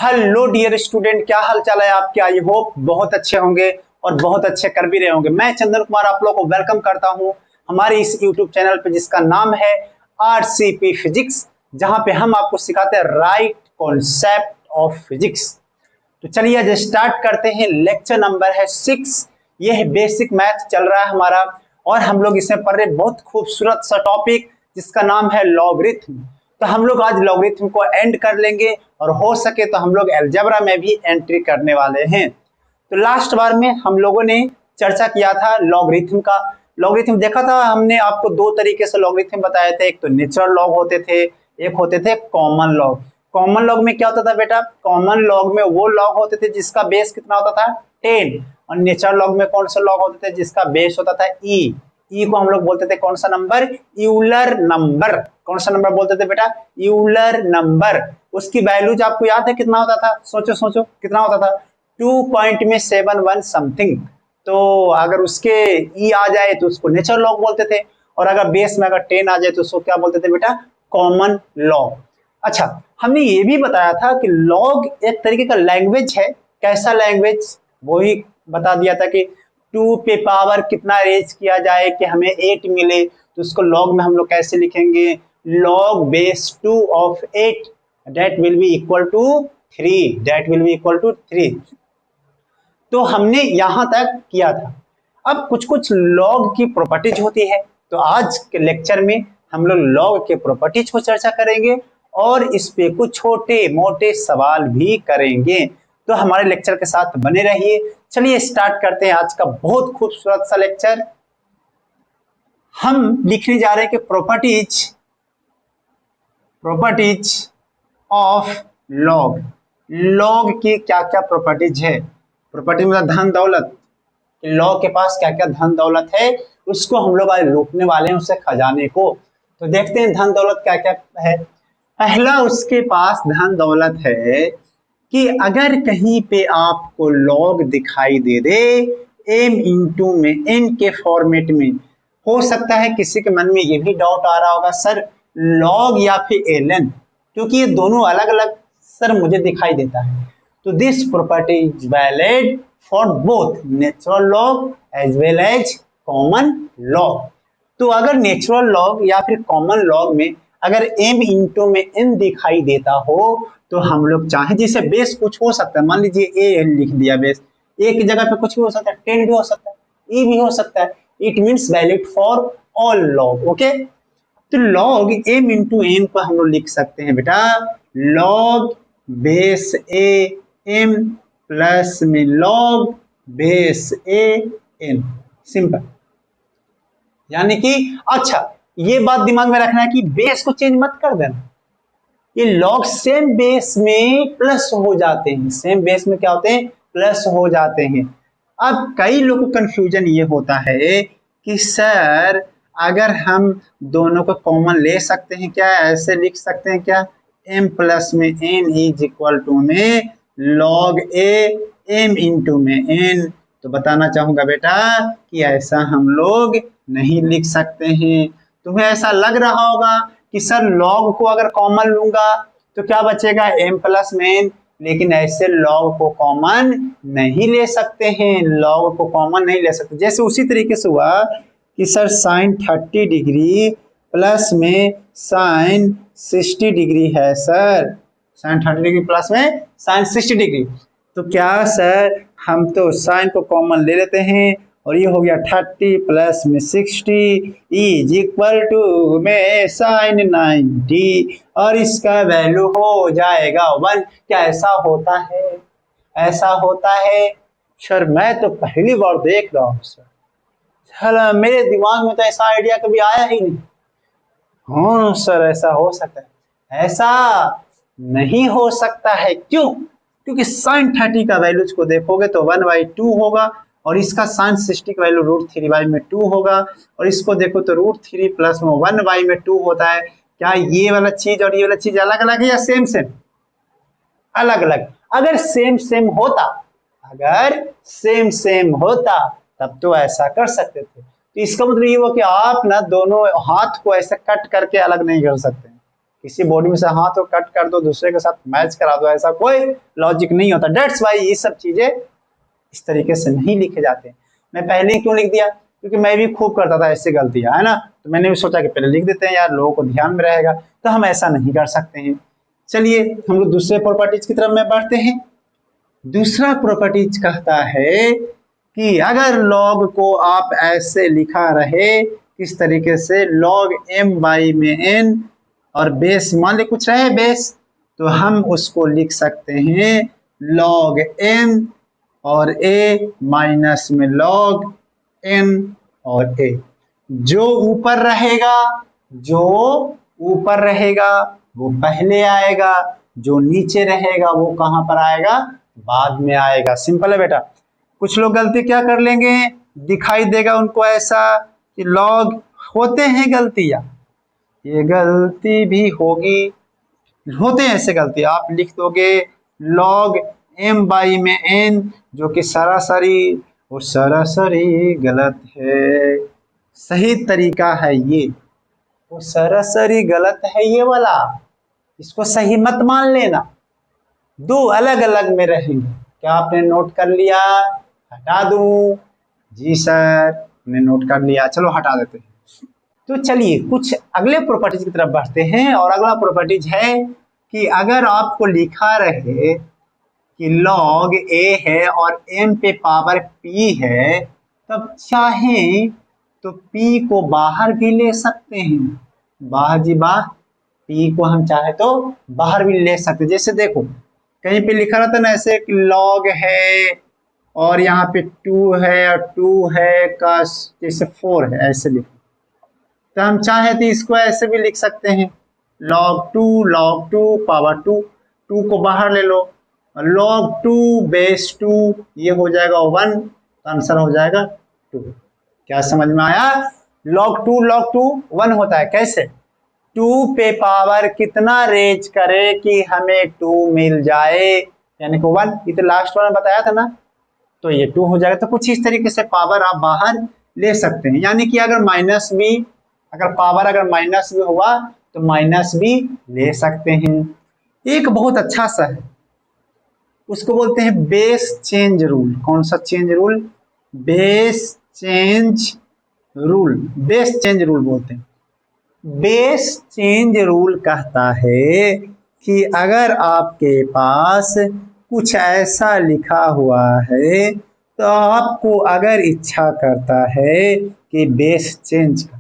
Hello dear student, क्या हाल चाल है आपके। आई होप बहुत अच्छे होंगे और बहुत अच्छे कर भी रहे होंगे। मैं चंदन कुमार आप लोगों को वेलकम करता हूं हमारे इस यूट्यूब चैनल पे जिसका नाम है आरसीपी फिजिक्स, जहां पे हम आपको सिखाते हैं राइट कॉन्सेप्ट ऑफ फिजिक्स। तो चलिए आज स्टार्ट करते हैं। लेक्चर नंबर है 6। यह बेसिक मैथ चल रहा है हमारा और हम लोग इसमें पढ़ रहे बहुत खूबसूरत सा टॉपिक जिसका नाम है लॉगरिथम। तो हम लोग आज लॉगरिथम को एंड कर लेंगे और हो सके तो हम लोग अलजेब्रा में भी एंट्री करने वाले हैं। तो लास्ट बार में हम लोगों ने चर्चा किया था लॉगरिथम का। लॉगरिथम देखा था हमने, आपको दो तरीके से लॉगरिथम बताए थे। एक तो नेचुरल लॉग होते थे, एक होते थे कॉमन लॉग। कॉमन लॉग में क्या होता था बेटा? कॉमन लॉग में वो लॉग होते थे जिसका बेस कितना होता था 10, और नेचुरल लॉग में कौन सा लॉग होते थे जिसका बेस होता था ई। ई को हम लोग बोलते थे कौन सा नंबर? Euler number. कौन सा नंबर बोलते थे बेटा? Euler number. उसकी वैल्यूज आपको याद है कितना होता था? सोचो सोचो कितना होता था? 2.71 समथिंग। तो अगर उसके ई आ जाए तो उसको नेचुरल लॉग बोलते थे, और अगर बेस में अगर 10 आ जाए तो उसको क्या बोलते थे बेटा? Common log. अच्छा, हमने ये भी बताया था कि लॉग एक तरीके का लैंग्वेज है। कैसा लैंग्वेज? वो ही बता दिया था कि 2 पे पावर कितना रेज किया जाए कि हमें 8 मिले, तो उसको लॉग में हम लोग कैसे लिखेंगे? Log base 2 of 8 that will be equal to 3। That will be equal to 3। तो हमने यहां तक किया था। अब कुछ कुछ लॉग की प्रॉपर्टीज होती है, तो आज के लेक्चर में हम लोग लॉग के प्रॉपर्टीज को चर्चा करेंगे और इस पे कुछ छोटे मोटे सवाल भी करेंगे। तो हमारे लेक्चर के साथ बने रहिए। चलिए स्टार्ट करते हैं आज का बहुत खूबसूरत सा लेक्चर। हम लिखने जा रहे हैं कि प्रॉपर्टीज ऑफ लॉग। लॉग की क्या क्या प्रॉपर्टीज है? प्रॉपर्टी मतलब धन दौलत। लॉग के पास क्या क्या धन दौलत है उसको हम लोग आज लूटने वाले हैं, उससे खजाने को। तो देखते हैं धन दौलत क्या क्या है। पहला उसके पास धन दौलत है कि अगर कहीं पे आपको लॉग दिखाई दे दे m इंटू में n के फॉर्मेट में, हो सकता है किसी के मन में ये भी डाउट आ रहा होगा सर लॉग या फिर ln, क्योंकि ये दोनों अलग अलग सर मुझे दिखाई देता है। तो this property is valid for both natural log as well as common log. तो अगर नेचुरल लॉग या फिर कॉमन लॉग में अगर m इंटू में n दिखाई देता हो तो हम लोग चाहे जैसे बेस कुछ हो सकता है, मान लीजिए a लिख दिया, बेस a की जगह पे कुछ भी हो सकता है, 10 भी हो सकता है, e भी हो सकता है। It means valid for all log. Okay, तो लॉग m इंटू n को हम लोग लिख सकते हैं बेटा log base a m plus में log base a n। Simple. यानी कि अच्छा ये बात दिमाग में रखना है कि बेस को चेंज मत कर देना। ये लॉग सेम बेस में प्लस हो जाते हैं, सेम बेस में क्या होते हैं? प्लस हो जाते हैं। अब कई लोगों को कंफ्यूजन ये होता है कि सर अगर हम दोनों को कॉमन ले सकते हैं क्या? ऐसे लिख सकते हैं क्या? m प्लस में n इज इक्वल टू में लॉग a m इंटू में n। तो बताना चाहूंगा बेटा कि ऐसा हम लोग नहीं लिख सकते हैं। तुम्हें ऐसा लग रहा होगा कि सर लॉग को अगर कॉमन लूंगा तो क्या बचेगा? m प्लस में n, लेकिन ऐसे लॉग को कॉमन नहीं ले सकते हैं, लॉग को कॉमन नहीं ले सकते। जैसे उसी तरीके से हुआ कि सर साइन 30 डिग्री प्लस में साइन 60 डिग्री है सर, साइन 30 डिग्री प्लस में साइन 60 डिग्री। तो क्या सर हम तो साइन को कॉमन ले लेते हैं और ये हो गया 30 प्लस में 60 इज इक्वल टू में साइन 90 और इसका वैल्यू हो जाएगा 1। क्या ऐसा होता है? ऐसा होता है सर? मैं तो पहली बार देख रहा हूँ सर, मेरे दिमाग में तो ऐसा आइडिया कभी आया ही नहीं। हाँ सर ऐसा हो सकता है। ऐसा नहीं हो सकता है। क्यों? क्योंकि साइन 30 का वैल्यूज को देखोगे तो 1/2 होगा और इसका साइन 60 का वैल्यू √3/2 होगा, और इसको देखो तो √3 प्लस में 1/2 होता है। क्या ये वाला चीज और ये वाला चीज अलग अलग है या सेम सेम? अलग अलग। अगर सेम सेम होता, अगर सेम सेम होता तब तो ऐसा कर सकते थे। तो इसका मतलब ये हुआ कि आप ना दोनों हाथ को ऐसे कट करके अलग नहीं कर सकते। किसी बॉडी में से हाथ को कट कर दो, दूसरे के साथ मैच करा दो, ऐसा कोई लॉजिक नहीं होता। डेट्स वाई ये सब चीजें इस तरीके से नहीं लिखे जाते। मैं पहले ही क्यों लिख दिया, क्योंकि मैं भी खूब करता था ऐसी गलतियां, है ना, तो मैंने भी सोचा कि पहले लिख देते हैं यार, लोगों को ध्यान में रहेगा, तो हम ऐसा नहीं कर सकते हैं। चलिए हम लोग दूसरे प्रॉपर्टीज की तरफ में बढ़ते हैं। दूसरा प्रॉपर्टीज कहता है कि अगर लॉग को आप ऐसे लिखा रहे, किस तरीके से, लॉग m बाई में n और बेस मान ली कुछ रहे बेस, तो हम उसको लिख सकते हैं लॉग m और a माइनस में लॉग n और a। जो ऊपर रहेगा वो पहले आएगा, जो नीचे रहेगा वो कहां पर आएगा, बाद में आएगा। सिंपल है बेटा। कुछ लोग गलती क्या कर लेंगे, दिखाई देगा उनको ऐसा कि लॉग, होते हैं गलतियां, ये गलती भी होगी, होते हैं ऐसे गलती, आप लिख दोगे लॉग m बाई में n, जो कि सरासरी गलत है। सही तरीका है ये, वो सरासरी गलत है ये वाला, इसको सही मत मान लेना, दो अलग अलग में रहेंगे। क्या आपने नोट कर लिया? हटा दूं? जी सर हमने नोट कर लिया, चलो हटा देते हैं। तो चलिए कुछ अगले प्रॉपर्टीज की तरफ बढ़ते हैं, और अगला प्रॉपर्टीज है कि अगर आपको लिखा रहे कि लॉग a है और m पे पावर p है, तब चाहे तो p को बाहर भी ले सकते हैं, बाहर जी बाहर, p को हम चाहे तो बाहर भी ले सकते हैं। जैसे देखो कहीं पे लिखा रहता ना ऐसे कि लॉग है और यहाँ पे 2 है और 2 है का जैसे 4 है, ऐसे लिखो, तो हम चाहे तो इसको ऐसे भी लिख सकते हैं log 2 पावर 2, 2 को बाहर ले लो, log 2 बेस 2, ये हो जाएगा 1, तो आंसर हो जाएगा 2। क्या समझ में आया? log 2 1 होता है। कैसे? 2 पे पावर कितना रेज करे कि हमें 2 मिल जाए, यानी कि 1, ये तो लास्ट वाला बताया था ना, तो ये 2 हो जाएगा। तो कुछ इस तरीके से पावर आप बाहर ले सकते हैं, यानी कि अगर माइनस भी, अगर पावर अगर माइनस भी हुआ तो माइनस भी ले सकते हैं। एक बहुत अच्छा सा है, उसको बोलते हैं बेस चेंज रूल। कौन सा change rule? Base change rule, base change rule बोलते हैं। बेस चेंज रूल कहता है कि अगर आपके पास कुछ ऐसा लिखा हुआ है, तो आपको अगर इच्छा करता है कि बेस चेंज कर,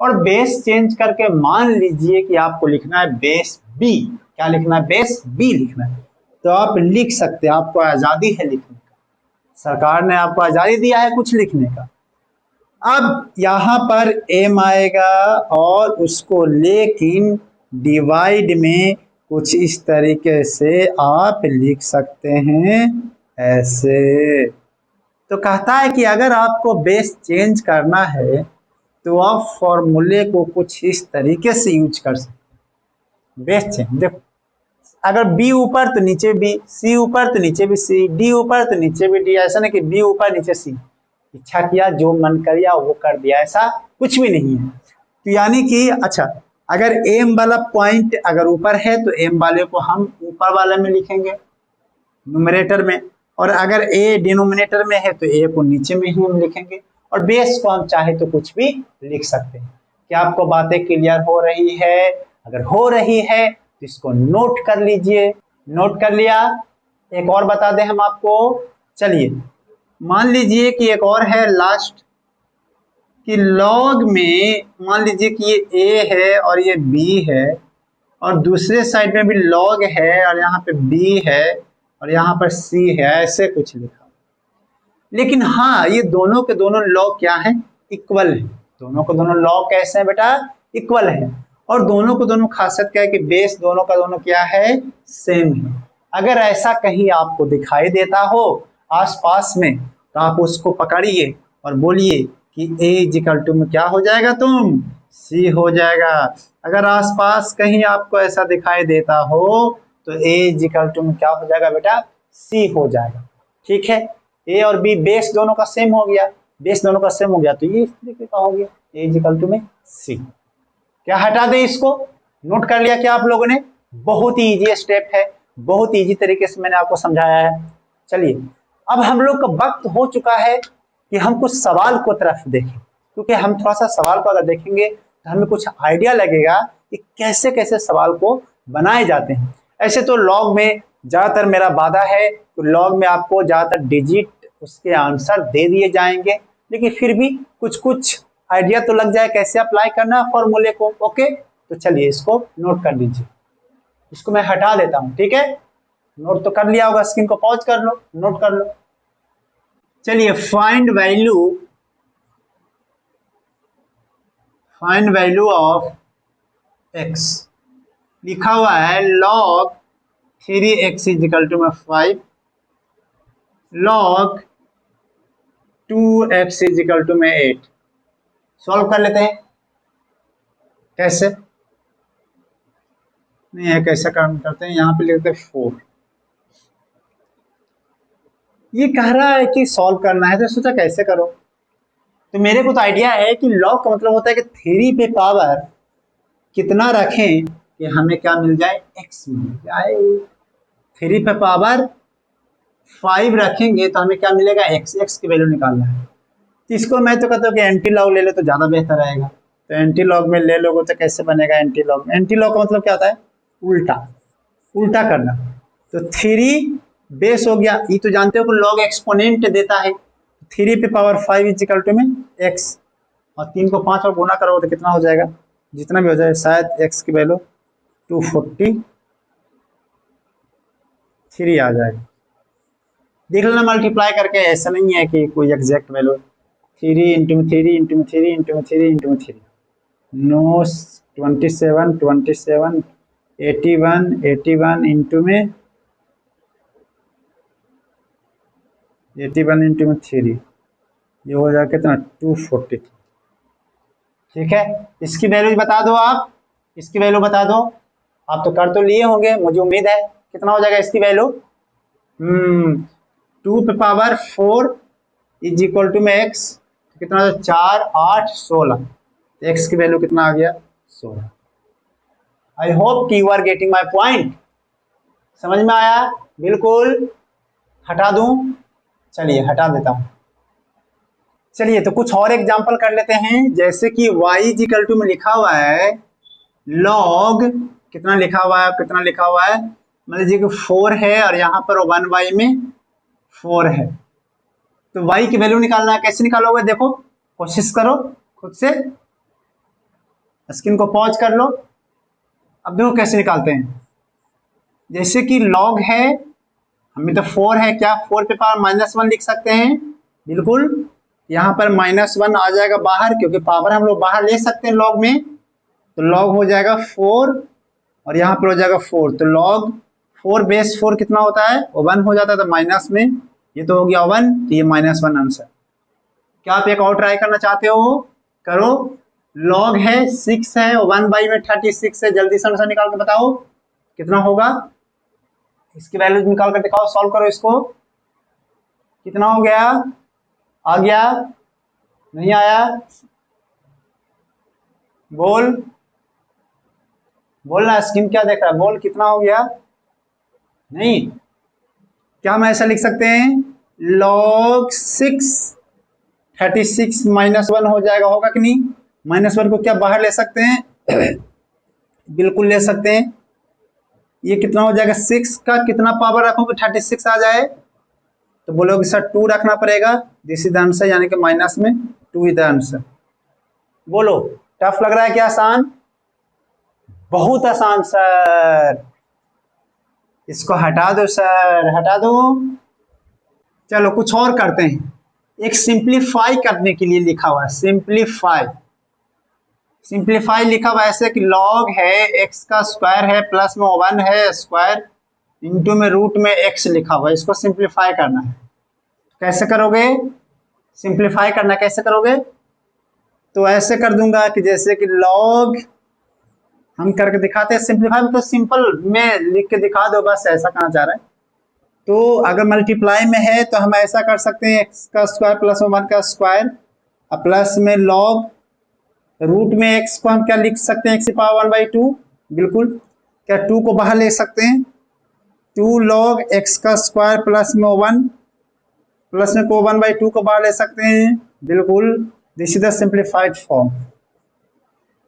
और बेस चेंज करके मान लीजिए कि आपको लिखना है बेस बी, क्या लिखना है? बेस बी लिखना है, तो आप लिख सकते हैं, आपको आजादी है लिखने का, सरकार ने आपको आजादी दिया है कुछ लिखने का। अब यहाँ पर m आएगा और उसको लेकिन डिवाइड में कुछ इस तरीके से आप लिख सकते हैं ऐसे। तो कहता है कि अगर आपको बेस चेंज करना है तो आप फॉर्मूले को कुछ इस तरीके से यूज कर सकते। बेस चेंज देखो, अगर b ऊपर तो नीचे b, c ऊपर तो नीचे भी c, d ऊपर तो नीचे भी d, ऐसा नहीं कि b ऊपर नीचे c, इच्छा किया जो मन किया वो कर दिया, ऐसा कुछ भी नहीं है। तो यानी कि अच्छा, अगर m वाला पॉइंट अगर ऊपर है तो m वाले को हम ऊपर वाले में लिखेंगे न्यूमरेटर में, और अगर a डिनोमिनेटर में है तो a को नीचे में ही हम लिखेंगे, और बेस को हम चाहे तो कुछ भी लिख सकते हैं। क्या आपको बातें क्लियर हो रही है? अगर हो रही है तो इसको नोट कर लीजिए। नोट कर लिया? एक और बता दें हम आपको, चलिए मान लीजिए कि एक और है लास्ट, कि लॉग में मान लीजिए कि ये a है और ये b है, और दूसरे साइड में भी लॉग है और यहाँ पे b है और यहाँ पर c है, ऐसे कुछ लिखा। लेकिन हाँ, ये दोनों के दोनों लॉग क्या है? इक्वल है। दोनों के दोनों लॉग कैसे हैं बेटा? इक्वल है। और दोनों को दोनों खासियत क्या है कि बेस दोनों का दोनों क्या है? सेम है। अगर ऐसा कहीं आपको दिखाई देता हो आसपास में, तो आप उसको पकड़िए और बोलिए कि a इक्वल टू में क्या हो जाएगा? तुम c हो जाएगा। अगर आसपास कहीं आपको ऐसा दिखाई देता हो तो a इक्वल टू में क्या हो जाएगा बेटा? c हो जाएगा। ठीक है, a और b बेस दोनों का सेम हो गया, बेस दोनों का सेम हो गया, तो ये इस तरीके का हो गया a इक्वल टू में c। क्या हटा दे इसको? नोट कर लिया क्या आप लोगों ने? बहुत ही इजी स्टेप है, बहुत इजी तरीके से मैंने आपको समझाया है। चलिए अब हम लोग का वक्त हो चुका है कि हम कुछ सवाल को तरफ देखें, क्योंकि हम थोड़ा सा सवाल को अगर देखेंगे तो हमें कुछ आइडिया लगेगा कि कैसे कैसे सवाल को बनाए जाते हैं। ऐसे तो लॉग में ज्यादातर मेरा वादा है तो लॉग में आपको ज्यादातर डिजिट उसके आंसर दे दिए जाएंगे, लेकिन फिर भी कुछ कुछ आइडिया तो लग जाए कैसे अप्लाई करना फॉर्मूले को। ओके, तो चलिए इसको नोट कर लीजिए, इसको मैं हटा देता हूं, ठीक है? नोट तो कर लिया होगा, स्क्रीन को पॉज कर लो, नोट कर लो। चलिए फाइंड वैल्यू ऑफ एक्स लिखा हुआ है log 3x इजिकल टू में 5, log 2x इजिकल टू में 8। सॉल्व कर लेते हैं। कैसे? नहीं है, कैसे काम करते हैं, यहाँ पे लिखते हैं 4। ये कह रहा है कि सॉल्व करना है तो सोचा कैसे करो, तो मेरे को तो आइडिया है कि log का मतलब होता है कि 3 पे पावर कितना रखें कि हमें क्या मिल जाए, x मिल जाए। 3 पे पावर 5 रखेंगे तो हमें क्या मिलेगा, x की वैल्यू निकालना है। तो इसको मैं तो कहता हूँ कि एंटी लॉग ले लो तो ज्यादा बेहतर रहेगा। तो एंटी लॉग में ले लोगे तो कैसे बनेगा एंटी लॉग? एंटी लॉग का मतलब क्या होता है, उल्टा, उल्टा करना। तो 3 बेस हो गया, ये तो जानते हो कि लॉग एक्सपोनेंट देता है। 3 पे पावर 5 इजिकल टू में x, और 3 को 5 और गुना करोगे तो कितना हो जाएगा, जितना भी हो जाए, शायद x की वैल्यू 243 आ जाएगा। देख लेना मल्टीप्लाई करके, ऐसा नहीं है कि कोई exact value. 3 into 3 into 3 into 3 into 3, no 27 27 81 81 into में 81 इंटू में 3, ये हो जाएगा कितना, 243। ठीक है, इसकी वैल्यू बता दो आप, इसकी वैल्यू बता दो। आप तो कर तो लिए होंगे, मुझे उम्मीद है। कितना हो जाएगा इसकी वैल्यू? 2 पे पावर 4 इज इक्वल टू में x, कितना, 4 8 16, x की वैल्यू कितना आ गया, 16। आई होप कि you are getting my point. समझ में आया? बिल्कुल। हटा दूं? चलिए हटा देता हूं। चलिए तो कुछ और एग्जांपल कर लेते हैं, जैसे कि y इक्वल टू में लिखा हुआ है log, कितना लिखा हुआ है, कितना लिखा हुआ है, मान लीजिए कि 4 है और यहाँ पर 1y में 4 है। तो y की वैल्यू निकालना है, कैसे निकालोगे? देखो, कोशिश करो खुद से, स्क्रीन को पॉज कर लो। अब देखो कैसे निकालते हैं। जैसे कि log है, हमें तो 4 है, क्या 4 पे पावर -1 लिख सकते हैं? बिल्कुल, यहाँ पर -1 आ जाएगा बाहर, क्योंकि पावर हम लोग बाहर ले सकते हैं log में। तो log हो जाएगा 4 और यहाँ पर हो जाएगा 4, तो log 4 बेस 4 कितना होता है, 1 हो जाता है। तो माइनस में ये तो हो गया 1, तो ये -1 आंसर। क्या आप एक और ट्राई करना चाहते हो? करो। log है 6 है, 1 में 36 है, जल्दी से आंसर निकाल के बताओ कितना होगा। इसकी वैल्यू निकाल कर दिखाओ, सॉल्व करो इसको। कितना हो गया? आ गया? नहीं आया? बोल, बोलना, स्क्रीन क्या देख रहा है, बोल कितना हो गया। नहीं, क्या हम ऐसा लिख सकते हैं, log 6 36 -1 हो जाएगा, होगा कि नहीं? -1 को क्या बाहर ले सकते हैं? बिल्कुल ले सकते हैं। ये कितना हो जाएगा, 6 का कितना पावर रखोगे 36 आ जाए? तो बोलोगे सर 2 रखना पड़ेगा, दिस इज द आंसर, यानी कि माइनस में 2 इज द आंसर। बोलो, टफ लग रहा है क्या आसान? बहुत आसान सर। इसको हटा दो सर, हटा दो। चलो कुछ और करते हैं। एक सिंप्लीफाई करने के लिए लिखा हुआ है, सिंप्लीफाई। सिंप्लीफाई लिखा हुआ ऐसे कि log है, x का स्क्वायर है, प्लस में 1 है स्क्वायर, इंटू में रूट में x लिखा हुआ है। इसको सिंप्लीफाई करना है, कैसे करोगे? सिंप्लीफाई करना कैसे करोगे? तो ऐसे कर दूंगा कि जैसे कि log, हम करके दिखाते हैं सिंप्लीफाई में, तो सिंपल में लिख के दिखा दो बस, ऐसा कहना चाह रहा है। तो अगर मल्टीप्लाई में है तो हम ऐसा कर सकते हैं, x का स्क्वायर प्लस 1 का स्क्वायर, प्लस में log रूट में x को हम क्या लिख सकते हैं, x की पावर 1/2, बिल्कुल। क्या 2 को बाहर ले सकते हैं? 2 log x का स्क्वायर प्लस में 1, प्लस में को 1/2 को बाहर ले सकते हैं, बिल्कुल। This is the simplified form.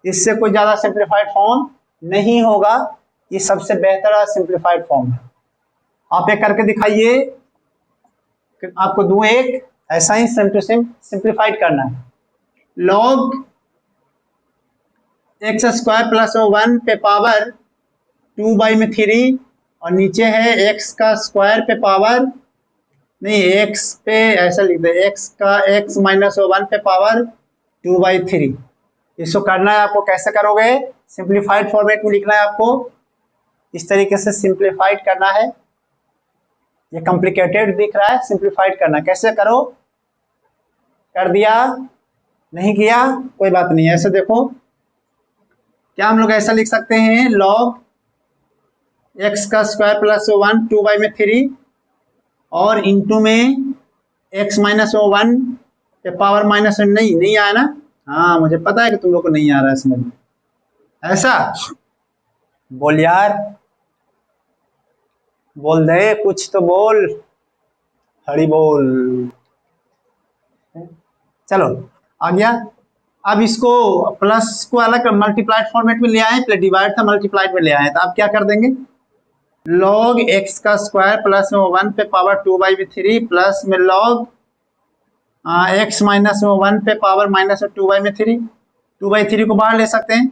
इससे कोई ज्यादा सिंप्लीफाइड फॉर्म नहीं होगा, ये सबसे बेहतर सिंप्लीफाइड फॉर्म है। आप एक करके दिखाइए, आपको दूं एक, ऐसा ही सेम टू सेम सिंप्लीफाइड करना है। log एक्स स्क्वायर प्लस 1 पे पावर 2/3 और नीचे है x का स्क्वायर पे पावर, नहीं x पे ऐसा लिख दे, x का x माइनस 1 पे पावर 2/3। इसको करना है आपको, कैसे करोगे? सिंप्लीफाइड फॉर्मेट में लिखना है आपको, इस तरीके से सिंप्लीफाइड करना है। ये कॉम्प्लिकेटेड दिख रहा है, सिंप्लीफाइड करना कैसे करो? कर दिया? नहीं किया? कोई बात नहीं। ऐसे देखो, क्या हम लोग ऐसा लिख सकते हैं, log x का स्क्वायर प्लस 1 2/3 और इंटू में x माइनस 1 पे पावर माइनस, नहीं आया ना? हाँ, मुझे पता है कि तुम लोग को नहीं आ रहा है समझ में। ऐसा बोल यार, बोल दे, कुछ तो बोल, हरी बोल। चलो आ गया। अब इसको प्लस को अलग मल्टीप्लाइड फॉर्मेट में ले आए, प्लस डिवाइड था मल्टीप्लाइड में ले आए, तो अब क्या कर देंगे, log x का स्क्वायर प्लस में 1 पे पावर 2/3 प्लस में log x माइनस में 1 पे पावर माइनस 2/3, 2/3 को बाहर ले सकते हैं,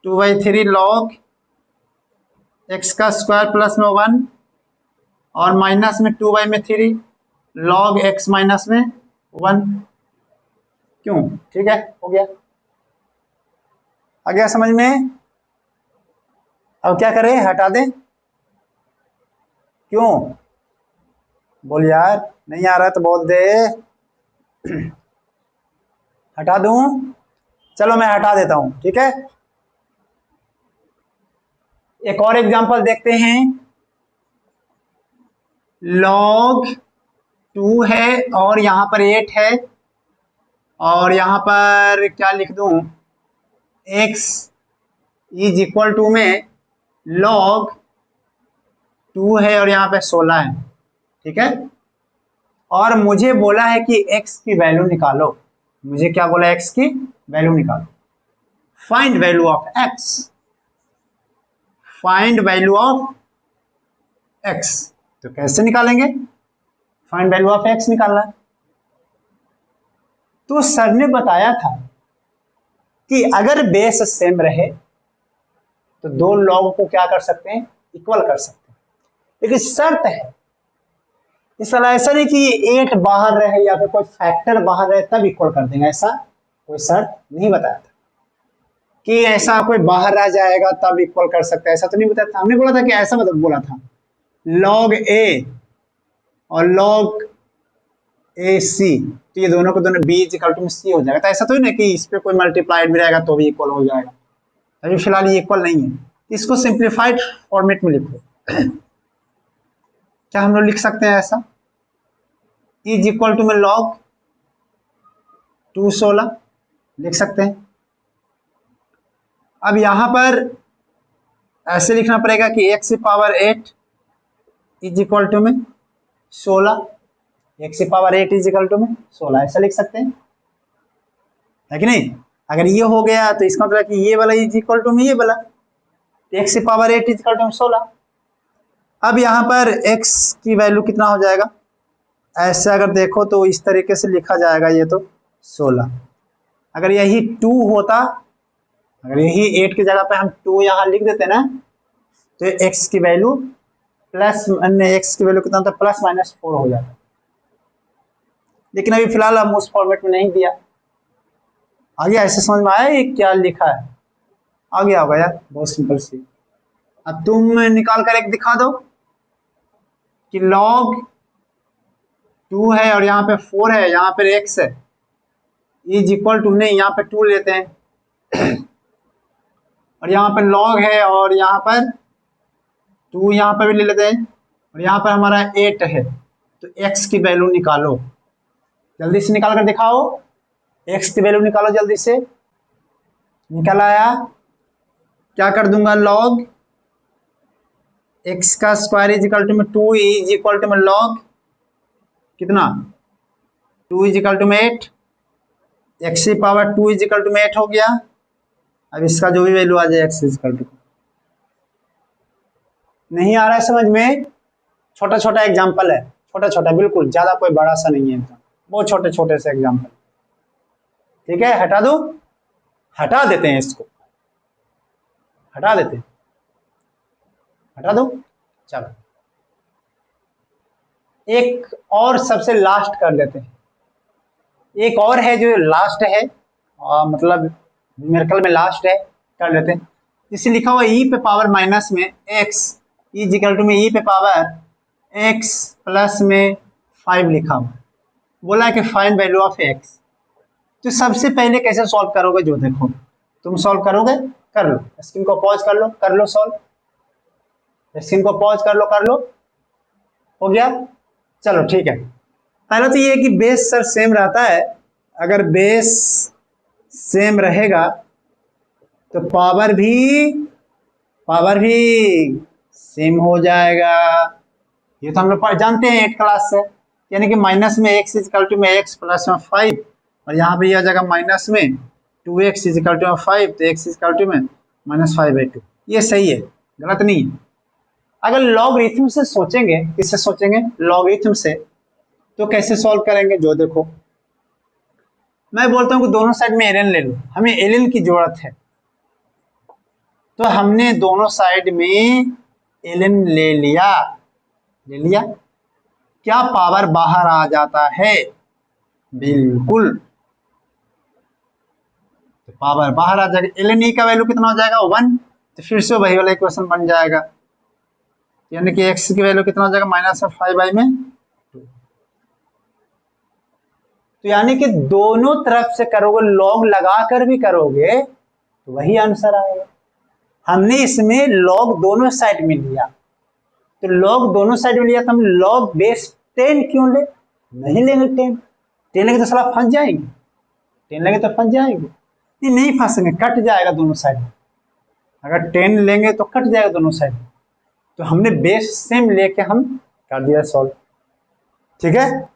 2/3 log x का स्क्वायर प्लस में 1 और माइनस में 2/3 log x माइनस में 1। क्यों? ठीक है, हो गया। आ गया समझ में? अब क्या करें, हटा दें? क्यों? बोल यार, नहीं आ रहा तो बोल दे। हटा दूं? चलो मैं हटा देता हूं, ठीक है। एक और एग्जांपल देखते हैं। log 2 है और यहां पर 8 है और यहां पर क्या लिख दूं, x इज इक्वल टू में log 2 है और यहाँ पे 16 है, ठीक है। और मुझे बोला है कि x की वैल्यू निकालो, मुझे क्या बोला, x की वैल्यू निकालो। Find value of x, find value of x। तो कैसे निकालेंगे? फाइंड वैल्यू ऑफ x निकालना है। तो सर ने बताया था कि अगर बेस सेम रहे तो दो लॉग को क्या कर सकते हैं, इक्वल कर सकते हैं, लेकिन शर्त है, इस तरह ऐसा नहीं कि 8 बाहर रहे या फिर कोई फैक्टर बाहर रहे तब इक्वल कर देंगे, ऐसा कोई शर्त नहीं बताया था कि ऐसा कोई बाहर आ जाएगा तब इक्वल कर सकते हैं, ऐसा तो नहीं बताया था। हमने बोला था कि ऐसा मतलब बोला था log a और log ac, तो ये दोनों को दोनों b इक्वल टू c हो जाएगा। तो ऐसा तो ही नहीं कि इस पे कोई मल्टीप्लाइड भी रहेगा तो भी इक्वल हो जाएगा, अभी फिलहाल ये इक्वल नहीं है। इसको सिंप्लीफाइड फॉर्मेट में लिखो। क्या हम लोग लिख सकते हैं ऐसा, इज इक्वल टू में log 2 16 लिख सकते हैं। अब यहां पर ऐसे लिखना पड़ेगा कि x की पावर 8 इज इक्वल टू में 16, x की पावर 8 इज इक्वल टू में 16, ऐसा लिख सकते हैं, है कि नहीं। अगर ये हो गया तो इसका मतलब कि ये वाला इज इक्वल टू में ये वाला, x की पावर 8 इज इक्वल टू में 16। अब यहाँ पर x की वैल्यू कितना हो जाएगा, ऐसे अगर देखो तो इस तरीके से लिखा जाएगा, ये तो 16। अगर यही 2 होता, अगर यही 8 की जगह पे हम 2 यहाँ लिख देते ना, तो x की वैल्यू प्लस, x की वैल्यू कितना होता है, प्लस माइनस 4 हो जाता। लेकिन अभी फिलहाल हम उस फॉर्मेट में नहीं दिया। आगे ऐसे समझ में आया ये क्या लिखा है, आ गया होगा यार, बहुत सिंपल सी। अब तुम निकाल कर एक दिखा दो कि log 2 है और यहाँ पे 4 है, यहाँ पर x है, इज इक्वल टू, नहीं यहाँ पे 2 लेते हैं और यहाँ पर log है और यहाँ पर 2 यहाँ पर भी ले लेते हैं और यहाँ पर हमारा 8 है। तो x की वैल्यू निकालो, जल्दी से निकाल कर दिखाओ, x की वैल्यू निकालो जल्दी से। निकल आया, क्या कर दूंगा, लॉग एक्स का स्क्वायर इज इक्वल टू में 2 इज इक्वल टू में लॉग कितना 2 इज इक्वल टू में 8, एक्स की पावर 2 इज इक्वल टू में 8 हो गया। अब इसका जो भी वैल्यू आ जाए एक्स इज इक्वल टू, नहीं आ रहा है समझ में, छोटा छोटा एग्जाम्पल है, छोटा छोटा बिल्कुल, ज्यादा कोई बड़ा सा नहीं है, बहुत छोटे छोटे से एग्जाम्पल। ठीक है, हटा दो, हटा देते हैं इसको, हटा देते हैं, हटा दो। चलो एक और सबसे लास्ट कर लेते हैं, एक और है जो लास्ट है, मतलब न्यूमेरिकल में लास्ट है, कर लेते हैं। इसे लिखा हुआ ई पे पावर माइनस में एक्स इज इक्वल टू में ई पे पावर एक्स प्लस में 5 लिखा हुआ, बोला है कि फाइंड वैल्यू ऑफ एक्स। तो सबसे पहले कैसे सॉल्व करोगे, जो देखो तुम सॉल्व करोगे, कर लो, स्क्रीन को पॉज कर लो सॉल्व, स्क्रीन को पॉज कर लो, हो गया। चलो ठीक है, पहले तो ये कि बेस सर सेम रहता है, अगर बेस सेम रहेगा तो पावर भी सेम हो जाएगा। ये तो हम लोग जानते हैं 8 क्लास से, यानी कि माइनस में एक्स इज इक्वल टू में एक्स प्लस में 5, और यहाँ पे आ जाएगा माइनस में 2x इज इक्वल टू में 5, तो x इज इक्वल टू में -5/2। ये सही है, गलत नहीं है। अगर लॉगरिथम से सोचेंगे, किससे सोचेंगे, लॉगरिथम से, तो कैसे सॉल्व करेंगे, जो देखो मैं बोलता हूँ कि दोनों साइड में ln ले लो, हमें ln की जरूरत है, तो हमने दोनों साइड में ln ले लिया, क्या पावर बाहर आ जाता है, बिल्कुल, तो पावर बाहर आ जाएगा, ln e का वैल्यू कितना हो जाएगा 1, तो फिर से वही वाला इक्वेशन बन जाएगा, यानी कि x की वैल्यू कितना हो जाएगा -5/2। तो यानी कि दोनों तरफ से करोगे, लॉग लगाकर भी करोगे तो वही आंसर आएगा। हमने इसमें लॉग दोनों साइड में लिया, तो लॉग दोनों साइड में लिया तो हम लॉग बेस 10 क्यों ले, नहीं लेंगे 10 लेंगे तो साला फंस जाएंगे, 10 लेंगे तो फंस जाएंगे, नहीं फंसेंगे, कट जाएगा दोनों साइड, अगर 10 लेंगे तो कट जाएगा दोनों साइड, तो हमने बेस सेम लेके हम कर दिया सॉल्व। ठीक है,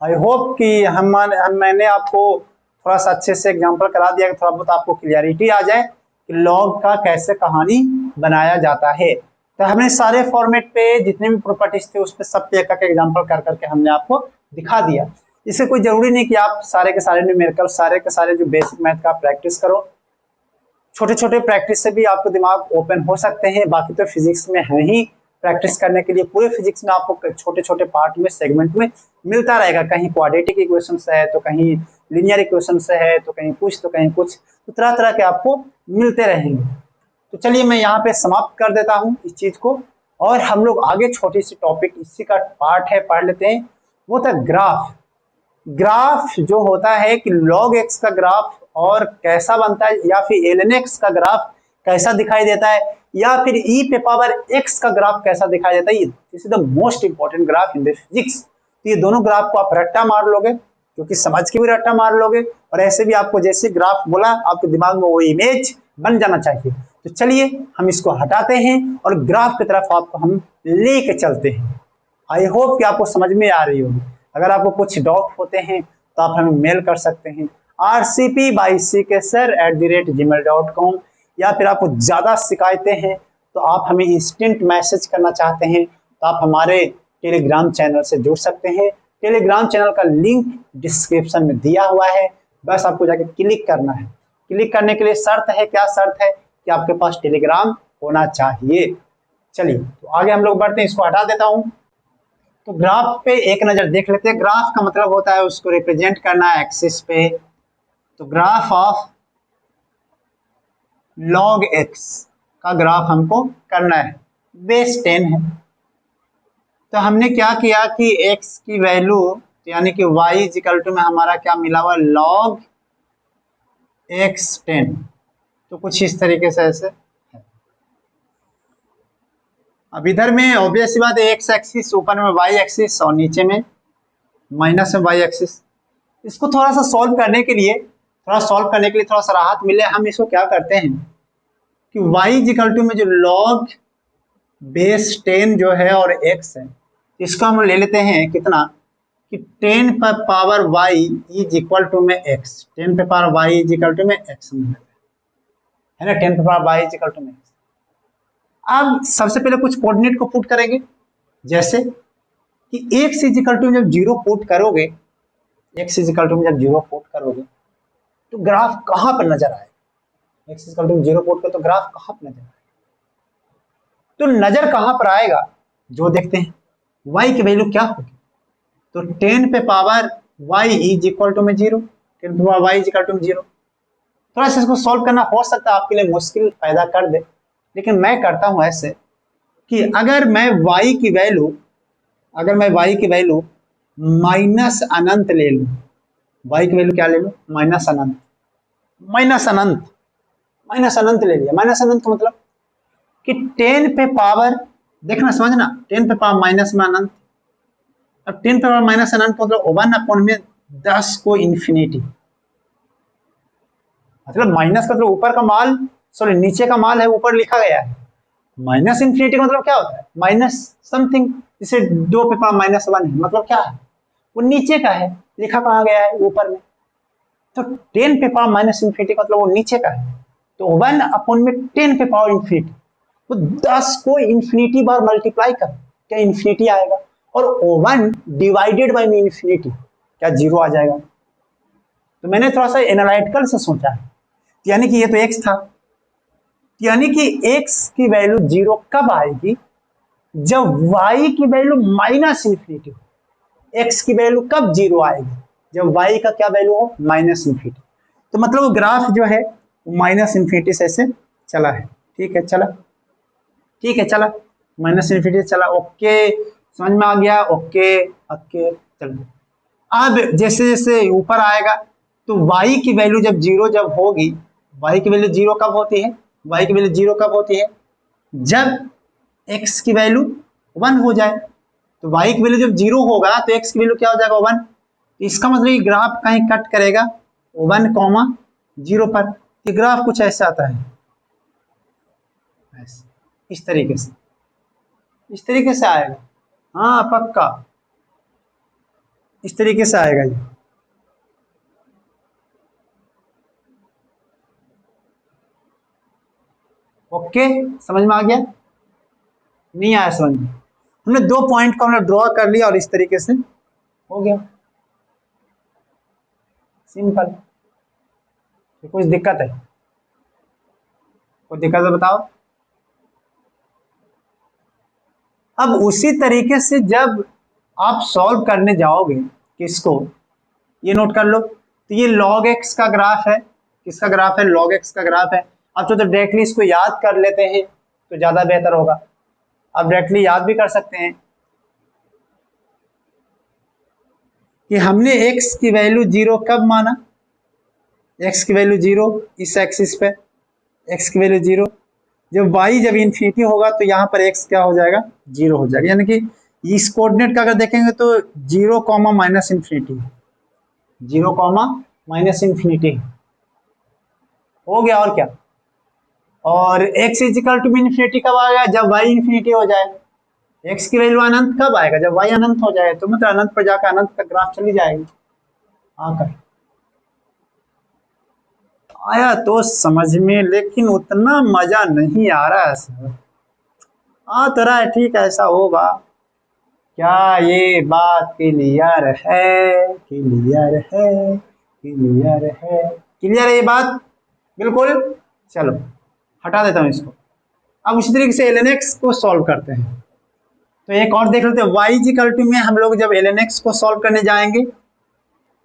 आई होप कि मैंने आपको थोड़ा सा अच्छे से एग्जांपल करा दिया कि थोड़ा बहुत आपको क्लियरिटी आ जाए कि लॉग का कैसे कहानी बनाया जाता है। तो हमने सारे फॉर्मेट पे जितने भी प्रॉपर्टीज थे उस पर सब पे एक एग्जांपल कर करके हमने आपको दिखा दिया। इससे कोई जरूरी नहीं कि आप सारे के सारे न्यूमेरिकल, सारे के सारे जो बेसिक मैथ का प्रैक्टिस करो, छोटे छोटे प्रैक्टिस से भी आपको दिमाग ओपन हो सकते हैं। बाकी तो फिजिक्स में है ही प्रैक्टिस करने के लिए, पूरे फिजिक्स में आपको छोटे छोटे पार्ट में, सेगमेंट में मिलता रहेगा, कहीं क्वाड्रेटिक इक्वेशन से है, तो कहीं लीनियर इक्वेशन से है, तो कहीं कुछ, तो कहीं कुछ, तो तरह तरह के आपको मिलते रहेंगे। तो चलिए मैं यहाँ पे समाप्त कर देता हूँ इस चीज को, और हम लोग आगे छोटी सी टॉपिक इसी का पार्ट है पढ़ लेते हैं, वो था ग्राफ। ग्राफ जो होता है कि log x का ग्राफ और कैसा बनता है, या फिर ln x का ग्राफ कैसा दिखाई देता है, या फिर e पे पावर x का ग्राफ कैसा दिखाई देता है, this is the most important graph in the physics. तो ये दोनों ग्राफ को आप रट्टा मार लोगे, क्योंकि समझ के भी रट्टा मार लोगे, और ऐसे भी आपको जैसे ग्राफ बोला आपके दिमाग में वो इमेज बन जाना चाहिए। तो चलिए हम इसको हटाते हैं और ग्राफ की तरफ आपको हम लेके चलते हैं। आई होप कि आपको समझ में आ रही होगी। अगर आपको कुछ डाउट होते हैं तो आप हमें मेल कर सकते हैं rcp@gmail.com, या फिर आपको ज़्यादा शिकायतें हैं तो आप हमें इंस्टेंट मैसेज करना चाहते हैं तो आप हमारे टेलीग्राम चैनल से जुड़ सकते हैं। टेलीग्राम चैनल का लिंक डिस्क्रिप्शन में दिया हुआ है, बस आपको जाके क्लिक करना है। क्लिक करने के लिए शर्त है, क्या शर्त है कि आपके पास टेलीग्राम होना चाहिए। चलिए तो आगे हम लोग बढ़ते हैं, इसको हटा देता हूँ। तो ग्राफ पे एक नजर देख लेते हैं। ग्राफ का मतलब होता है उसको रिप्रेजेंट करना है एक्सिस पे, तो ग्राफ ऑफ log x का ग्राफ हमको करना है, बेस 10 है। तो हमने क्या किया कि x की वैल्यू यानी कि y इज इक्वल टू में हमारा क्या मिला हुआ log x 10, तो कुछ इस तरीके से ऐसे। अब इधर में ऑब्वियस बात है एक्स एक्सिस, ऊपर में वाई एक्सिस और नीचे में माइनस में वाई एक्सिस। इसको थोड़ा सा सॉल्व करने के लिए थोड़ा सा राहत मिले, हम इसको क्या करते हैं कि y इक्वल टू में जो log बेस 10 जो है और x है, इसको हम ले लेते हैं कितना कि 10 पर power y is equal to में x, 10 पे power y is equal to में x है ना, 10 पे power y is equal to में x। अब सबसे पहले कुछ कोऑर्डिनेट को पुट करेंगे, जैसे कि x इज इक्वल टू जब जीरो पुट करोगे, x इज इक्वल टू जब जीरो पुट करोगे तो ग्राफ कहां पर नजर आएगा, x is equal to zero put कर तो ग्राफ कहां पर नजर आएगा, तो नजर कहां पर आएगा जो देखते हैं, y की वैल्यू क्या होगी, तो 10 पे power y is equal to में 0, 10 पे power y is equal to में 0। थोड़ा सा इसको सॉल्व करना हो सकता है आपके लिए मुश्किल पैदा कर दे, लेकिन मैं करता हूं ऐसे कि अगर मैं y की वैल्यू माइनस अनंत ले लूं, y की वैल्यू क्या ले लूं, माइनस अनंत ले लिया। माइनस अनंत का मतलब कि 10 पे पावर, देखना समझना, 10 पे पावर माइनस में अनंत, अब 10 पे पावर माइनस अनंत मतलब 1 में 10 को इंफिनिटी, मतलब माइनस का मतलब ऊपर का माल, सॉरी नीचे का माल है, ऊपर लिखा गया है, माइनस इंफिनिटी का मतलब क्या होता है, माइनस समथिंग, जैसे 2 पे पावर माइनस 1 है, मतलब क्या है, वो नीचे का है, लिखा कहाँ गया है, ऊपर में, तो 10 पे पावर माइनस इंफिनिटी मतलब वो नीचे का है, तो 1 में 10 पे पावर इंफिनिटी, तो 10 को इंफिनिटी बार मल्टीप्लाई कर क्या इंफिनिटी आएगा, और 1 डिवाइडेड बाई इंफिनिटी क्या 0 आ जाएगा। तो मैंने थोड़ा सा एनालिटिकल से सोचा है, यानी कि ये तो x था, यानी कि x की वैल्यू 0 कब आएगी, जब y की वैल्यू माइनस इंफिनिटी हो, x की वैल्यू कब 0 आएगी, जब y का क्या वैल्यू हो, माइनस इंफिनिटी। तो मतलब ग्राफ जो है माइनस इंफिनिटी से ऐसे चला है, ठीक है चला माइनस इंफिनिटी चला, ओके समझ में आ गया, ओके चलो। अब जैसे जैसे ऊपर आएगा तो y की वैल्यू जब होगी, y की वैल्यू 0 कब होती है, y की वैल्यू 0 कब होती है, जब x की वैल्यू 1 हो जाए, तो y की वैल्यू जब 0 होगा तो x की वैल्यू क्या हो जाएगा 1, इसका मतलब ग्राफ कहीं कट करेगा 1,0 पर, ये ग्राफ कुछ ऐसा आता है, इस तरीके से आएगा, हाँ पक्का इस तरीके से आएगा ये, ओके समझ में आ गया, नहीं आया समझ में, हमने 2 पॉइंट को हमने ड्रॉ कर लिया और इस तरीके से हो गया, सिंपल। कुछ दिक्कत है, कोई दिक्कत है बताओ। अब उसी तरीके से जब आप सॉल्व करने जाओगे किसको, ये नोट कर लो, तो ये log x का ग्राफ है, किसका ग्राफ है, log x का ग्राफ है। अब तो डायरेक्टली इसको याद कर लेते हैं तो ज्यादा बेहतर होगा, आप डायरेक्टली याद भी कर सकते हैं कि हमने x की वैल्यू 0 कब माना, x की वैल्यू 0 इस एक्सिस पे, x की वैल्यू 0, जब y जब इन्फिनिटी होगा तो यहाँ पर x क्या हो जाएगा, 0 हो जाएगा, यानी कि इस कोऑर्डिनेट का अगर देखेंगे तो 0 comma minus infinity, 0 comma minus infinity हो गया, और क्या, और x is equal to infinity कब आएगा, जब y इन्फिनिटी हो जाए, x की वैल्यू अनंत कब आएगा, जब y अनंत हो जाए, तो मतलब अनंत पर जाकर अनंत तक ग्राफ चली जाएगी आकर, आया तो समझ में, लेकिन उतना मजा नहीं आ रहा है सर, आ तो रहा है ठीक है, ऐसा होगा क्या, ये बात क्लियर है, क्लियर है ये बात बिल्कुल, चलो हटा देता हूं इसको। अब उसी तरीके से ln x को सॉल्व करते हैं, तो एक और देख लेते हैं, y इक्वल टू में हम लोग जब ln x को सॉल्व करने जाएंगे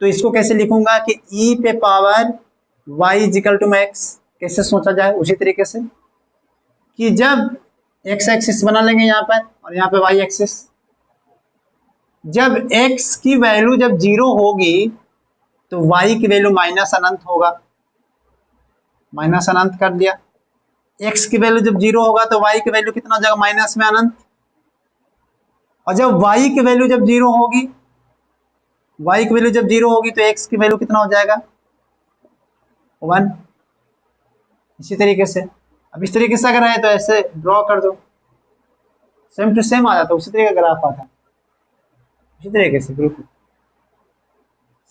तो इसको कैसे लिखूंगा कि e पे पावर y इक्वल टू में x, कैसे सोचा जाए, उसी तरीके से कि जब x एक्सिस बना लेंगे यहाँ पर और यहाँ पे y एक्सिस, जब x की वैल्यू जब 0 होगी तो y की वैल्यू माइनस अनंत होगा, माइनस अनंत कर दिया, x की वैल्यू जब 0 होगा तो y की वैल्यू कितना हो जाएगा, माइनस में अनंत, और जब y की वैल्यू जब 0 होगी, y की वैल्यू जब 0 होगी तो x की वैल्यू कितना हो जाएगा, 1, इसी तरीके से अब इस तरीके से अगर है तो ऐसे ड्रॉ कर दो, सेम टू सेम आ जाता, उसी तरीके का ग्राफ आता, उसी तरीके से बिल्कुल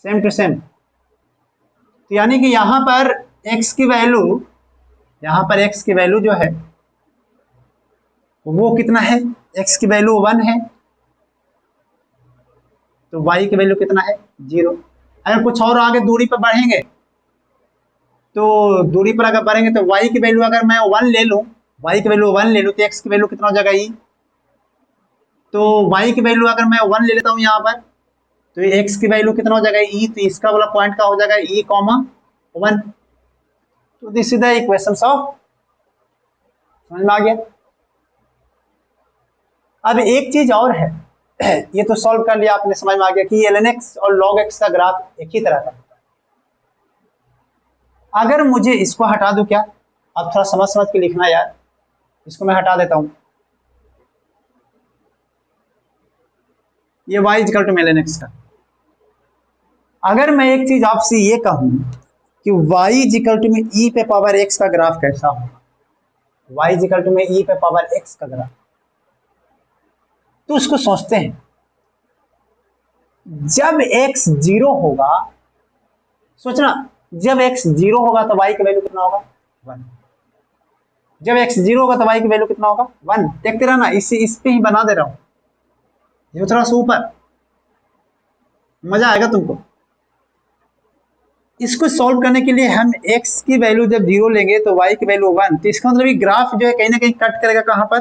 सेम टू सेम। तो यानी कि यहाँ पर x की वैल्यू, यहाँ पर x की वैल्यू जो है वो कितना है, x की वैल्यू 1 है, तो y की वैल्यू कितना है 0। अगर कुछ और आगे दूरी पर बढ़ेंगे, तो दूरी पर अगर बढ़ेंगे तो y की वैल्यू अगर मैं 1 ले लूं, y की वैल्यू 1 ले लूं तो x की वैल्यू कितना हो जाएगा e। तो y की वैल्यू अगर मैं 1 ले लेता हूं यहाँ पर, तो ये x की वैल्यू कितना हो जाएगा e, तो इसका वाला पॉइंट का हो जाएगा e, 1। तो this is the equations of, समझ में आ गया। अब एक चीज और है, ये तो सॉल्व कर लिया आपने, समझ में आ गया कि ln x और log x का ग्राफ एक ही तरह का। अगर मुझे इसको हटा दूं क्या, अब थोड़ा समझ समझ के लिखना यार, इसको मैं हटा देता हूं, ये y equal to ln x का। अगर मैं एक चीज आपसे ये कहूं कि y इक्वल टू में e पे पावर x का ग्राफ कैसा होगा, y इक्वल टू में e पे पावर x का ग्राफ, तो उसको सोचते हैं। जब x 0 होगा, सोचना, जब x 0 होगा तो y की वैल्यू कितना होगा 1। जब x 0 होगा तो y की वैल्यू कितना होगा 1। देखते रहना, इस पे ही बना दे रहा हूं, ये थोड़ा सा ऊपर, मजा आएगा तुमको। इसको सॉल्व करने के लिए हम x की वैल्यू जब 0 लेंगे तो y की वैल्यू 1, तो इसका मतलब ये ग्राफ जो है कहीं ना कहीं कट करेगा, कहां पर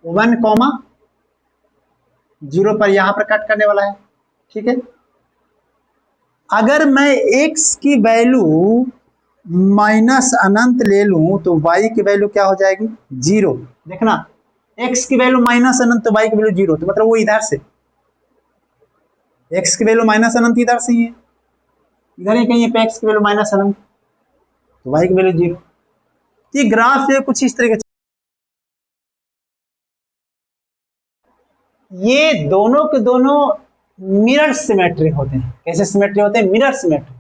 1, 0 पर, यहां पर कट करने वाला है, ठीक है। अगर मैं x की वैल्यू माइनस अनंत ले लूं तो y की वैल्यू क्या हो जाएगी 0। देखना, x की वैल्यू माइनस अनंत तो y की वैल्यू 0, तो मतलब वो इधर से, x की वैल्यू माइनस अनंत इधर से ही है, इधर ही कहीं पे x की वैल्यू माइनस अनंत, तो y की वैल्यू 0। ये ग्राफ जो है कुछ इस तरीके से, ये दोनों के दोनों मिरर सिमेट्री होते हैं। कैसे सिमेट्री होते हैं, मिरर सिमेट्री।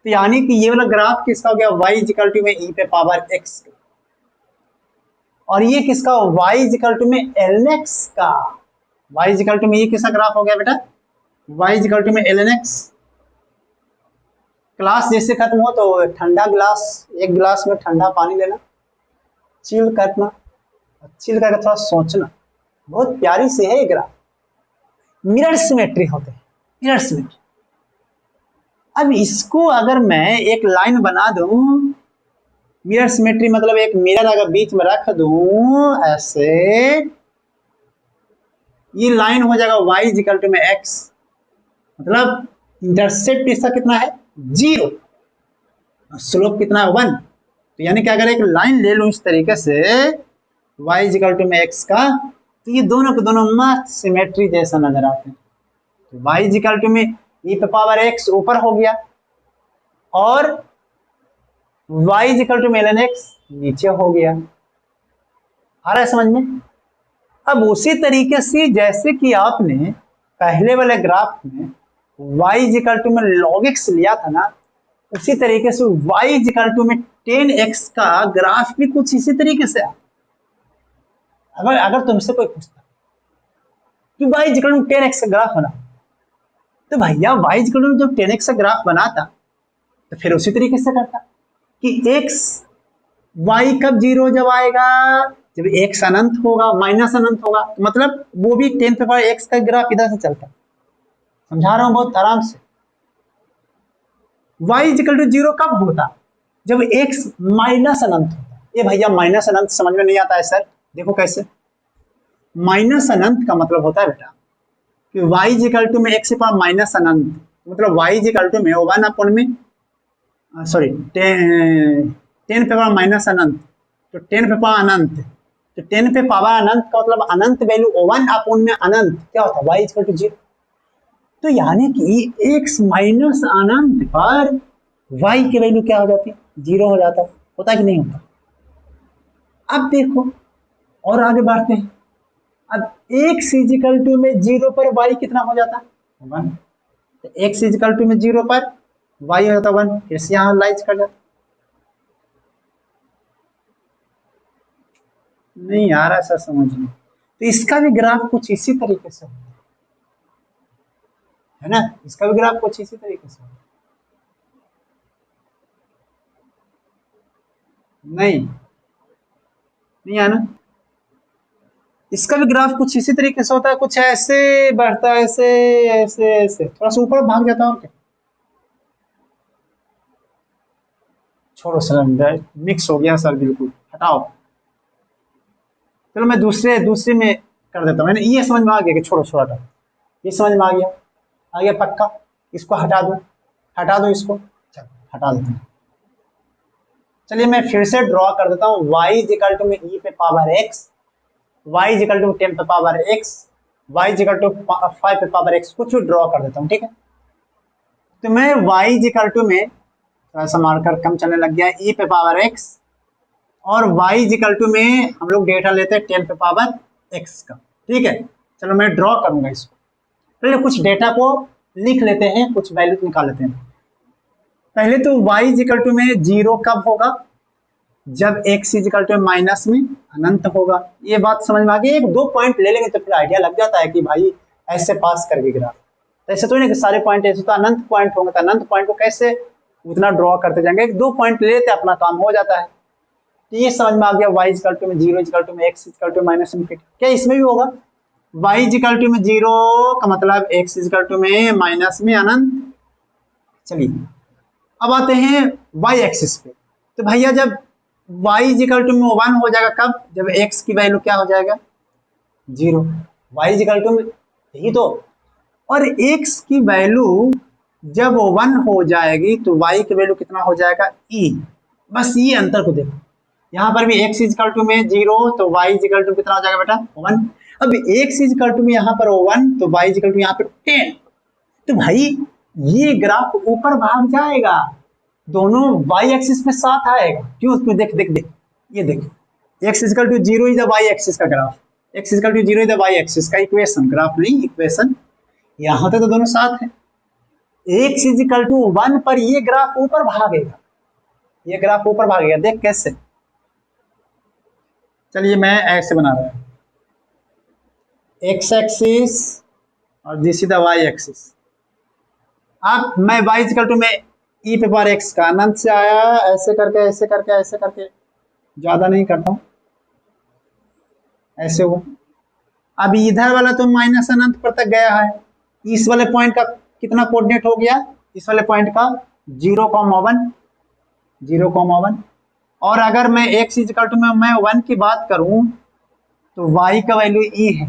तो यानी कि ये वाला ग्राफ किसका हो गया, y इक्वल टू में e पे पावर x, और ये किसका, y इक्वल टू में ln x का। y इक्वल टू में ये किसका ग्राफ हो गया बेटा, y इक्वल टू में ln x। क्लास जैसे खत्म हो तो ठंडा ग्लास, एक गिलास में ठंडा पानी लेना, चिल करना, चिल करके थोड़ा सोचना, बहुत प्यारी से है ये ग्राफ, मिरर सिमेट्री होते हैं, मिरर सिमेट्री। अब इसको अगर मैं एक लाइन बना दूं, मिरर सिमेट्री मतलब एक मिरर अगर बीच में रख दूं ऐसे, ये लाइन हो जाएगा y इक्वल टू में x, मतलब इंटरसेप्ट इसका कितना है 0, स्लोप कितना है 1। तो यानी कि अगर एक लाइन ले लूं इस तरीके से y इक्वल टू में x का, तो ये दोनों के दोनों मस्त सिमेट्री जैसा नजर आते हैं। तो y इक्वल टू में e पे पावर x ऊपर हो गया, और y इक्वल टू में ln x नीचे हो गया। आ रहा है समझ में। अब उसी तरीके से जैसे कि आपने पहले वाले ग्राफ में y इक्वल टू में log x लिया था ना, उसी तरीके से y इक्वल टू में 10x का ग्राफ भी कुछ इसी तरीके से। अगर तुमसे कोई पूछता कि y इक्वल टू 10x का ग्राफ बना, तो भैया y इक्वल टू जब 10x का ग्राफ बनाता तो फिर उसी तरीके से करता कि x y कब 0 जब आएगा, जब x अनंत होगा, माइनस अनंत होगा, तो मतलब वो भी 10 पे पावर x का ग्राफ इधर से चलता। समझा रहा हूं बहुत आराम से। y इक्वल टू 0 कब होता, जब x माइनस अनंत होता। ये भैया माइनस अनंत समझ में नहीं आता है सर, देखो कैसे। माइनस अनंत का मतलब होता है बेटा कि y इक्वल टू में x से पावर माइनस अनंत, मतलब y इक्वल टू में 1 अपॉन में, सॉरी 10 पे पावर माइनस अनंत, तो 10 पे पावर अनंत, तो 10 पे पावर अनंत का मतलब अनंत वैल्यू 1 अपॉन में अनंत क्या होता है y इक्वल टू 0। तो यानी कि x माइनस अनंत पर y की वैल्यू क्या हो जाती है 0 हो जाता है, होता कि नहीं होता। अब देखो और आगे बढ़ते हैं। अब x इक्वल टू में 0 पर y कितना हो जाता है 1, तो x इक्वल टू में 0 पर y हो जाता 1, फिर से यहाँ लाइज कर जाता। नहीं यार ऐसा समझ लो, तो इसका भी ग्राफ कुछ इसी तरीके से होगा, है ना, इसका भी ग्राफ कुछ इसी तरीके से होगा। नहीं नहीं आना, इसका भी ग्राफ कुछ इसी तरीके से होता है, कुछ ऐसे बढ़ता है, ऐसे ऐसे ऐसे थोड़ा सा ऊपर भाग जाता है, और क्या। छोड़ो सर, मिक्स हो गया सर, बिल्कुल हटाओ। चलो मैं दूसरे दूसरे में कर देता हूँ, मैंने ये समझ में आ गया कि छोड़ो छोड़ो हटाओ, ये समझ में आ गया पक्का। इसको हटा दो इसको, चलो हटा देते हैं। चलिए मैं फिर से ड्रॉ कर देता हूँ, y इक्वल टू में e पे power x, y equal to 10 पे power x, y equal to 5 पे पावर x, कुछ ड्रॉ कर देता हूँ, ठीक है। तो मैं y इक्वल टू में थोड़ा सा मार्कर कम चलने लग गया, e पे पावर x, और y इक्वल टू में हम लोग डेटा लेते हैं 10 पे पावर x का, ठीक है। चलो मैं ड्रॉ करूंगा इसको, पहले कुछ डेटा को लिख लेते हैं, कुछ वैल्यू निकाल लेते हैं। पहले तो y इक्वल टू में 0 कब होगा, जब x इक्वल टू माइनस में अनंत होगा। ये बात समझ में आ गई, एक दो पॉइंट ले लेंगे तो फिर आइडिया लग जाता है कि भाई ऐसे पास करके ग्राफ, तो ऐसे तो नहीं कि सारे पॉइंट ऐसे, तो अनंत पॉइंट होंगे, तो अनंत पॉइंट को कैसे उतना ड्रॉ करते जाएंगे, एक दो पॉइंट ले लेते अपना काम हो जाता है। तो ये समझ में आ गया, y इक्वल टू में 0 इक्वल टू में x equal to minus infinity, क्या इसमें भी होगा, y इक्वल टू में 0 का मतलब x इक्वल टू में माइनस में अनंत। चलिए अब आते हैं y एक्सिस पे, तो भैया जब y इक्वल टू में 1 हो जाएगा कब, जब x की वैल्यू क्या हो जाएगा 0, y इक्वल टू में यही तो, और x की वैल्यू जब 1 हो जाएगी तो y की वैल्यू कितना हो जाएगा e, बस ये अंतर को देखो, यहाँ पर भी x इक्वल टू में 0 तो y इक्वल टू कितना हो जाएगा बेटा 1, अब x इक्वल टू में यहाँ पर 1 तो y इक्वल टू यहाँ पर 10, तो भाई ये ग्राफ ऊपर भाग जाएगा, दोनों y एक्सिस पे साथ आएगा, क्यों, उसमें देख देख देख, ये देख x equal to 0 is the y axis का graph, x equal to 0 is the y axis का इक्वेशन, ग्राफ नहीं इक्वेशन, यहाँ तक तो दोनों साथ है। x इक्वल टू 1 पर ये ग्राफ ऊपर भागेगा, ये ग्राफ ऊपर भागेगा, देख कैसे। चलिए मैं ऐसे बना रहा हूँ, x एक्सिस और this is the y axis. अब मैं y इक्वल टू में e पे पावर x का अनंत से आया, ऐसे करके ऐसे करके ऐसे करके, ज्यादा नहीं करता हूं, ऐसे हुआ। अब इधर वाला तो माइनस अनंत पर तक गया है, इस वाले पॉइंट का कितना कोऑर्डिनेट हो गया, इस वाले पॉइंट का 0,1, 0,1, और अगर मैं x इक्वल टू में मैं 1 की बात करूं तो y का वैल्यू e है,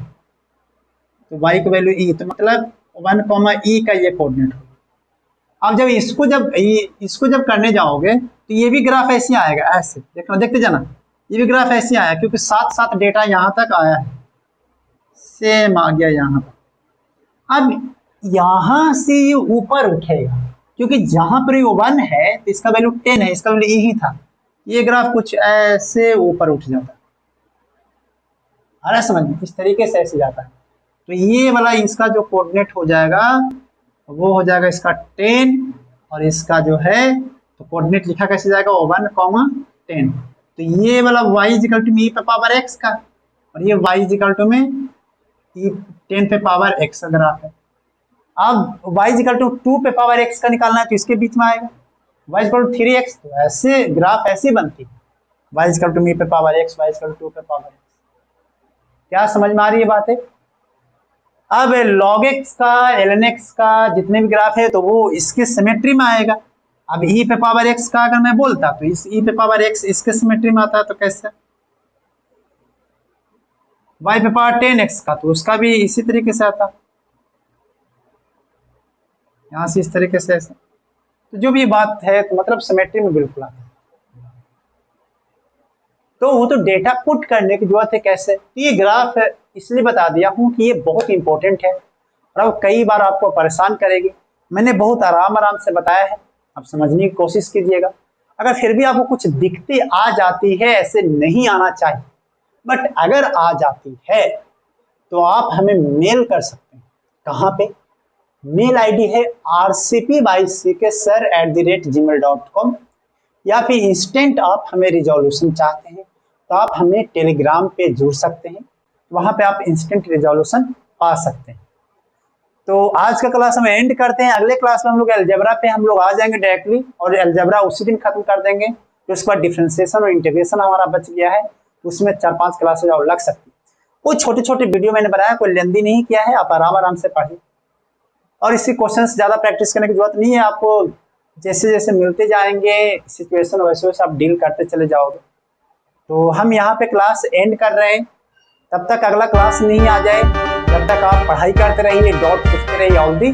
तो y का वैल्यू e, तो मतलब 1, e का ये कोऑर्डिनेट होगा। अब जब इसको जब करने जाओगे तो ये भी ग्राफ ऐसे आएगा, ऐसे देखना, देखते जाना, ये भी ग्राफ ऐसे आया, क्योंकि साथ साथ डेटा यहाँ तक आया है, सेम आ गया यहाँ पर। अब यहाँ से ये ऊपर उठेगा, क्योंकि जहां पर ये 1 है तो इसका वैल्यू 10 है, इसका वैल्यू ही था, ये ग्राफ कुछ ऐसे ऊपर उठ जाता है, अरे समझ में, इस तरीके से ऐसे जाता है। तो ये वाला इसका जो कोऑर्डिनेट हो जाएगा वो हो जाएगा इसका 10, और इसका जो है तो कोऑर्डिनेट लिखा कैसे जाएगा 1,10, तो ये वाला y इक्वल टू में e पे पावर x का, और ये y इक्वल टू में e 10 पे पावर x का ग्राफ है। अब y इक्वल टू 2 पे पावर x का निकालना है तो इसके बीच में आएगा y इक्वल टू 3x, तो ऐसे ग्राफ ऐसी बनती है, y इक्वल टू में e पे power x, y equal to 2 पे पावर x। क्या समझ में आ रही है बातें। अब log x का ln x का जितने भी ग्राफ है तो वो इसके सिमेट्री में आएगा। अब e पे पावर x का अगर मैं बोलता तो इस e पे पावर x इसके सिमेट्री में आता है, तो कैसे y पे पावर 10x का तो उसका भी इसी तरीके से आता, यहां से इस तरीके से ऐसे, तो जो भी बात है तो मतलब सिमेट्री में बिल्कुल आता है। तो वो तो डेटा पुट करने की जरूरत है कैसे, तो ये ग्राफ इसलिए बता दिया हूं कि ये बहुत इंपॉर्टेंट है और अब कई बार आपको परेशान करेगी। मैंने बहुत आराम आराम से बताया है, आप समझने की कोशिश कीजिएगा। अगर फिर भी आपको कुछ दिक्कतें आ जाती है, ऐसे नहीं आना चाहिए, बट अगर आ जाती है तो आप हमें मेल कर सकते हैं। कहाँ पे, मेल आईडी है rcp@gmail.com, या फिर इंस्टेंट आप हमें रिजोल्यूशन चाहते हैं तो आप हमें टेलीग्राम पे जुड़ सकते हैं, वहां पे आप इंस्टेंट रिजोल्यूशन पा सकते हैं। तो आज का क्लास हम एंड करते हैं, अगले क्लास में हम लोग अलजेब्रा पे हम लोग आ जाएंगे डायरेक्टली, और अलजेब्रा उसी दिन खत्म कर देंगे। तो उसके बाद डिफरेंशिएशन और इंटीग्रेशन हमारा बच गया है, उसमें 4-5 क्लासेज और लग सकती है। वो छोटे छोटे वीडियो मैंने बनाया, कोई लेंदी नहीं किया है, आप आराम आराम से पढ़िए। और इसकी क्वेश्चंस ज्यादा प्रैक्टिस करने की जरूरत नहीं है, आपको जैसे जैसे मिलते जाएंगे सिचुएशन वैसे वैसे आप डील करते चले जाओगे। तो हम यहाँ पे क्लास एंड कर रहे हैं, तब तक अगला क्लास नहीं आ जाए, तब तक आप पढ़ाई करते रहिए, डाउट पूछते रहिए ऑल दी